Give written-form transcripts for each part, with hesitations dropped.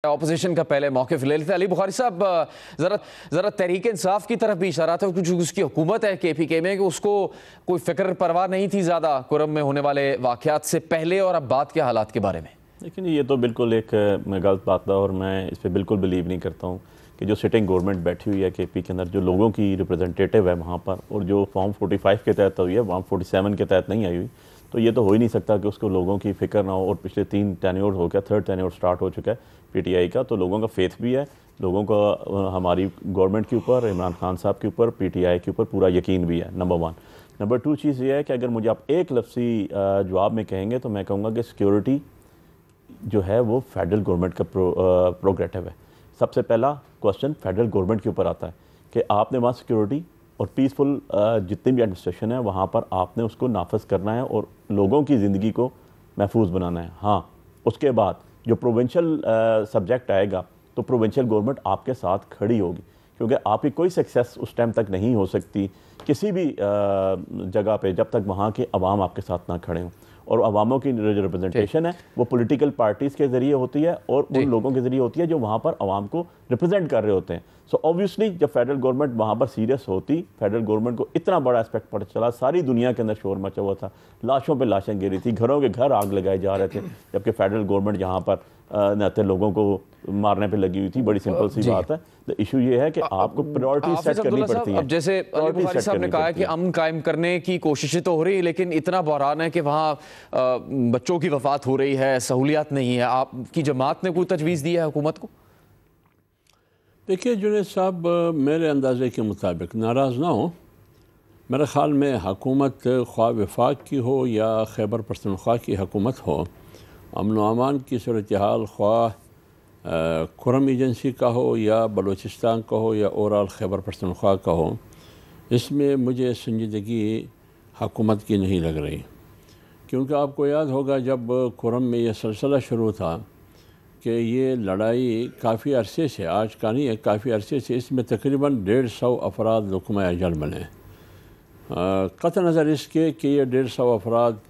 Opposition کا پہلے موقف لے لیتے. علی بخاری صاحب ذرا تحریک انصاف کی طرف بھی اشارہ تھا کیونکہ اس کی حکومت ہے کے پی کے میں کہ اس کو کوئی فکر پرواہ نہیں تھی زیادہ کرم میں ہونے والے واقعات سے پہلے اور اب بعد کے حالات کے بارے میں. لیکن یہ تو بالکل ایک غلط بات تھا اور میں اس پہ بالکل بلیو نہیں کرتا ہوں کہ جو سٹنگ گورنمنٹ بیٹھی ہوئی ہے کے پی کے اندر, جو لوگوں کی ریپرزنٹیٹیو ہے وہاں پر, اور جو فارم 45 کے تحت ہوئی ہے, فارم 47 کے تحت نہیں آئی ہوئی, تو یہ تو ہو ہی نہیں سکتا کہ اس کو لوگوں کی فکر نہ ہو. اور پچھلے 3 ٹینیور ہو گیا, 3rd ٹینیور سٹارٹ ہو چکا ہے پی ٹی آئی کا, تو لوگوں کا فیتھ بھی ہے, لوگوں کا ہماری گورنمنٹ کے اوپر, عمران خان صاحب کے اوپر, پی ٹی آئی کے اوپر پورا یقین بھی ہے. نمبر 1. نمبر 2 چیز یہ ہے کہ اگر مجھے آپ ایک لفظی جواب میں کہیں گے تو میں کہوں گا کہ سیکیورٹی جو ہے وہ فیڈرل گورنمنٹ کا پروگریٹو ہے. سب سے پہلا کوسچن فیڈرل گورنمنٹ کے اوپر آتا ہے کہ آپ نے وہاں سیکیورٹی اور پیسفل جتنی بھی ایڈمنسٹریشن ہے وہاں پر آپ نے اس کو نافذ کرنا ہے اور لوگوں کی زندگی کو محفوظ بنانا ہے. ہاں, اس کے بعد جو پروونشل سبجیکٹ آئے گا تو پروونشل گورنمنٹ آپ کے ساتھ کھڑی ہوگی, کیونکہ آپ کی کوئی سکسیس اس ٹائم تک نہیں ہو سکتی کسی بھی جگہ پہ جب تک وہاں کے عوام آپ کے ساتھ نہ کھڑے ہوں. اور عواموں کی جو ریپرزنٹیشن ہے وہ پولیٹیکل پارٹیز کے ذریعے ہوتی ہے اور ان لوگوں کے ذریعے ہوتی ہے جو وہاں پر عوام کو ریپرزینٹ کر رہے ہوتے ہیں. سو آبویسلی جب فیڈرل گورنمنٹ وہاں پر سیریس ہوتی, فیڈرل گورنمنٹ کو اتنا بڑا اسپیکٹ پتہ چلا, ساری دنیا کے اندر شور مچا ہوا تھا, لاشوں پہ لاشیں گری تھی, گھروں کے گھر آگ لگائے جا رہے تھے, جبکہ فیڈرل گورنمنٹ یہاں پر نہتے لوگوں کو مارنے پہ لگی ہوئی تھی. بڑی سمپل سی بات ہے. ایشو یہ ہے کہ آپ کو پریورٹی سیٹ کرنی پڑتی ہیں. اب جیسے علی بخاری صاحب نے کہا ہے کہ امن قائم کرنے کی کوششیں تو ہو رہی ہیں, لیکن اتنا بحران ہے کہ وہاں بچوں کی وفات ہو رہی ہے, سہولیات نہیں ہے. آپ کی جماعت نے کوئی تجویز دی ہے حکومت کو؟ دیکھیے جنید صاحب, میرے اندازے کے مطابق ناراض نہ ہوں, میرے خیال میں حکومت خواہ وفاق کی ہو یا خیبر پختونخوا کی حکومت ہو, امن و امان کی صورتحال خواہ کرم ایجنسی کا ہو یا بلوچستان کا ہو یا اوورال خیبر پختونخوا کا ہو, اس میں مجھے سنجیدگی حکومت کی نہیں لگ رہی. کیونکہ آپ کو یاد ہوگا جب کرم میں یہ سلسلہ شروع تھا کہ یہ لڑائی کافی عرصے سے, آج کا نہیں ہے, کافی عرصے سے, اس میں تقریباً 150 افراد لقمہ اجل بنے. قطع نظر اس کے کہ یہ 150 افراد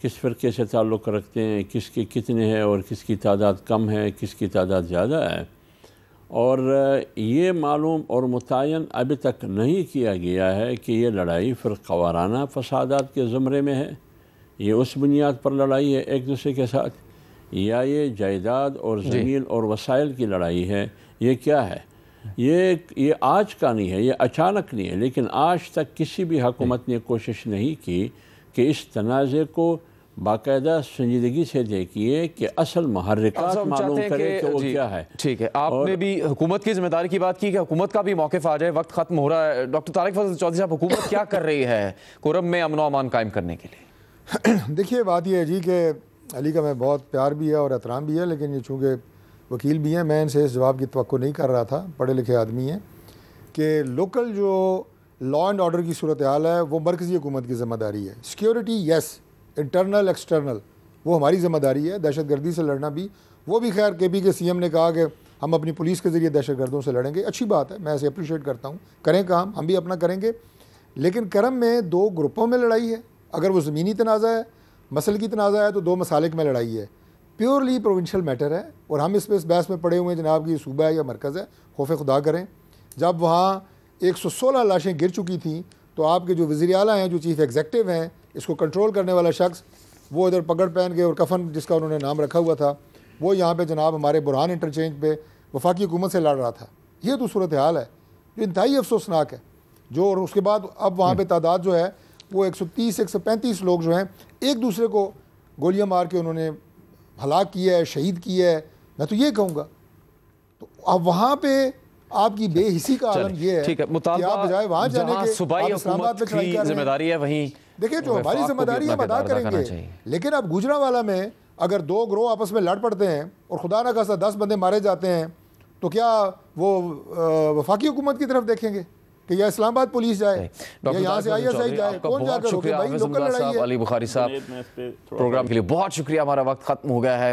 کس فرقے سے تعلق رکھتے ہیں, کس کے کتنے ہیں اور کس کی تعداد کم ہے, کس کی تعداد زیادہ ہے, اور یہ معلوم اور متعین ابھی تک نہیں کیا گیا ہے کہ یہ لڑائی فرقہ وارانہ فسادات کے زمرے میں ہے, یہ اس بنیاد پر لڑائی ہے ایک دوسرے کے ساتھ, یا یہ جائیداد اور زمین اور وسائل کی لڑائی ہے. یہ کیا ہے؟ یہ آج کا نہیں ہے, یہ اچانک نہیں ہے, لیکن آج تک کسی بھی حکومت نے کوشش نہیں کی کہ اس تنازع کو باقاعدہ سنجیدگی سے دیکھیے کہ اصل محرکات معلوم کرے کہ وہ کیا ہے. ٹھیک ہے, آپ نے بھی حکومت کی ذمہ داری کی بات کی کہ حکومت کا بھی موقف آ جائے, وقت ختم ہو رہا ہے. ڈاکٹر طارق فضل چودھری صاحب, حکومت کیا کر رہی ہے کرم میں امن و امان قائم کرنے کے لیے؟ دیکھیے بات یہ ہے جی کہ علی کا میں بہت پیار بھی ہے اور احترام بھی ہے, لیکن یہ چونکہ وکیل بھی ہیں, میں ان سے اس جواب کی توقع نہیں کر رہا تھا, پڑھے لکھے آدمی ہیں, کہ لوکل جو لا اینڈ آرڈر کی صورتحال ہے وہ مرکزی حکومت کی ذمہ داری ہے. سیکیورٹی یس, انٹرنل ایکسٹرنل وہ ہماری ذمہ داری ہے. دہشت گردی سے لڑنا بھی, وہ بھی خیر کے پی کے سی ایم نے کہا کہ ہم اپنی پولیس کے ذریعے دہشت گردوں سے لڑیں گے, اچھی بات ہے, میں اسے اپریشیٹ کرتا ہوں, کریں کام, ہم بھی اپنا کریں گے. لیکن کرم میں 2 گروپوں میں لڑائی ہے. اگر وہ زمینی تنازع ہے, مسلکی تنازع ہے, تو 2 مسالک میں لڑائی ہے. پیورلی پروونشل میٹر ہے, اور ہم اس پہ اس بحث میں پڑے ہوئے ہیں جناب کی صوبہ ہے یا مرکز ہے. خوف خدا کریں, جب وہاں 116 لاشیں گر چکی تھیں تو آپ کے جو وزیر اعلیٰ ہیں, جو چیف ایگزیکٹو ہیں, اس کو کنٹرول کرنے والا شخص, وہ ادھر پگڑ پہن کے اور کفن جس کا انہوں نے نام رکھا ہوا تھا, وہ یہاں پہ جناب ہمارے برہان انٹرچینج پہ وفاقی حکومت سے لڑ رہا تھا. یہ تو صورتحال ہے جو انتہائی افسوسناک ہے. جو اور اس کے بعد اب وہاں پہ تعداد جو ہے وہ 130-135 لوگ جو ہیں ایک دوسرے کو گولیاں مار کے انہوں نے ہلاک کیا ہے, شہید کیا ہے. میں تو یہ کہوں گا, تو اب وہاں پہ آپ کی بے حسی کا عالم یہ ہے کہ آپ بجائے وہاں جانے کے صوبائی حکومت کی ذمہ داری ہے, وہیں دیکھیں جو ہماری ذمہ داری ہے ہم ادا کریں گے. لیکن اب گوجرانوالا میں اگر 2 گروہ آپس میں لڑ پڑتے ہیں اور خدا نہ خواستہ 10 بندے مارے جاتے ہیں, تو کیا وہ وفاقی حکومت کی طرف دیکھیں گے کہ یا اسلام آباد پولیس جائے یا یہاں سے آئی ایس آئی جائے؟ کون جا کر روکے بھائی, لوکل لڑائی ہے. علی بخاری صاحب, پروگرام کے لیے بہت شکریہ, ہمارا وقت ختم ہو گیا ہے.